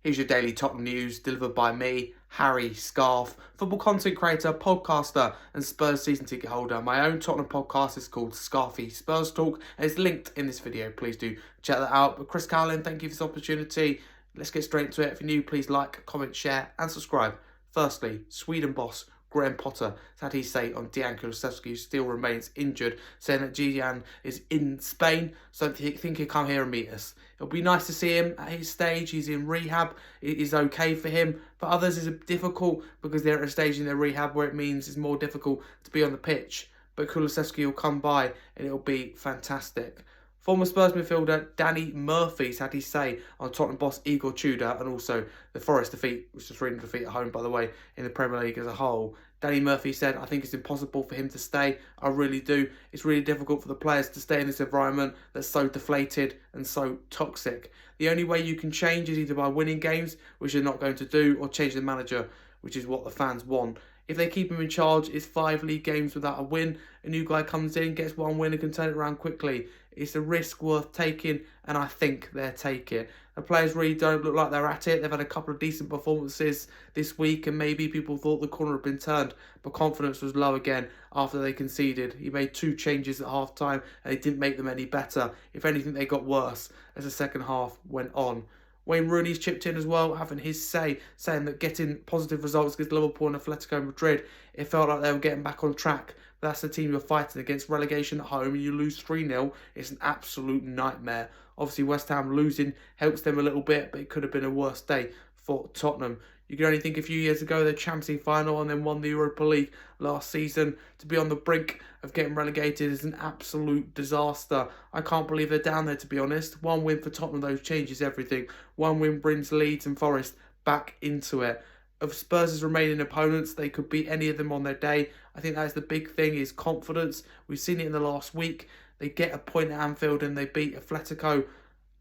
Here's your daily Tottenham news delivered by me, Harry Scarfe, football content creator, podcaster, and Spurs season ticket holder. My own Tottenham podcast is called Scarfe Spurs Talk, and it's linked in this video. Please do check that out. But Chris Cowlin, thank you for this opportunity. Let's get straight into it. If you're new, please like, comment, share, and subscribe. Firstly, Sweden boss Graham Potter had his say on Dejan Kulusevski, who still remains injured, saying that Dejan is in Spain, so I think he'll come here and meet us. It'll be nice to see him at his stage. He's in rehab. It is okay for him. For others, it's difficult because they're at a stage in their rehab where it means it's more difficult to be on the pitch. But Kulusevski will come by and it'll be fantastic. Former Spurs midfielder Danny Murphy's had his say on Tottenham boss Igor Tudor and also the Forest defeat, which was 3-0 defeat at home, by the way, in the Premier League as a whole. Danny Murphy said, I think it's impossible for him to stay. I really do. It's really difficult for the players to stay in this environment that's so deflated and so toxic. The only way you can change is either by winning games, which they're not going to do, or change the manager, which is what the fans want. If they keep him in charge, it's 5 league games without a win. A new guy comes in, gets 1 win and can turn it around quickly. It's a risk worth taking, and I think they'll take it. The players really don't look like they're at it. They've had a couple of decent performances this week, and maybe people thought the corner had been turned, but confidence was low again after they conceded. He made 2 changes at half-time, and it didn't make them any better. If anything, they got worse as the second half went on. Wayne Rooney's chipped in as well, having his say, saying that getting positive results against Liverpool and Atletico Madrid, it felt like they were getting back on track. But that's the team you're fighting against. Relegation at home and you lose 3-0. It's an absolute nightmare. Obviously, West Ham losing helps them a little bit, but it could have been a worse day for Tottenham. You can only think a few years ago, the Champions League final and then won the Europa League last season. To be on the brink of getting relegated is an absolute disaster. I can't believe they're down there, to be honest. 1 win for Tottenham, though, changes everything. 1 win brings Leeds and Forest back into it. Of Spurs' remaining opponents, they could beat any of them on their day. I think that's the big thing, is confidence. We've seen it in the last week. They get a point at Anfield and they beat Atletico.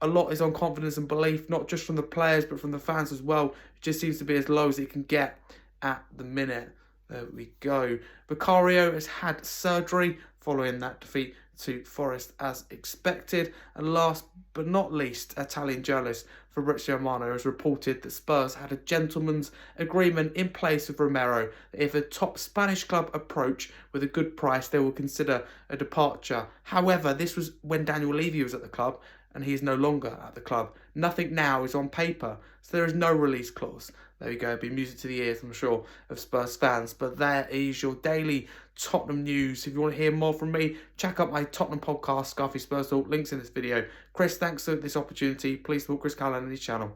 A lot is on confidence and belief, not just from the players, but from the fans as well. It just seems to be as low as it can get at the minute. There we go. Vicario has had surgery following that defeat to Forest as expected. And last but not least, Italian journalist Fabrizio Romano has reported that Spurs had a gentleman's agreement in place with Romero that if a top Spanish club approach with a good price, they will consider a departure. However, this was when Daniel Levy was at the club, and he is no longer at the club. Nothing now is on paper, so there is no release clause. There we go, it'll be music to the ears, I'm sure, of Spurs fans. But there is your daily Tottenham news. If you want to hear more from me, check out my Tottenham podcast, Scarfe Spurs Talk, links in this video. Chris, thanks for this opportunity. Please support Chris Callan and his channel.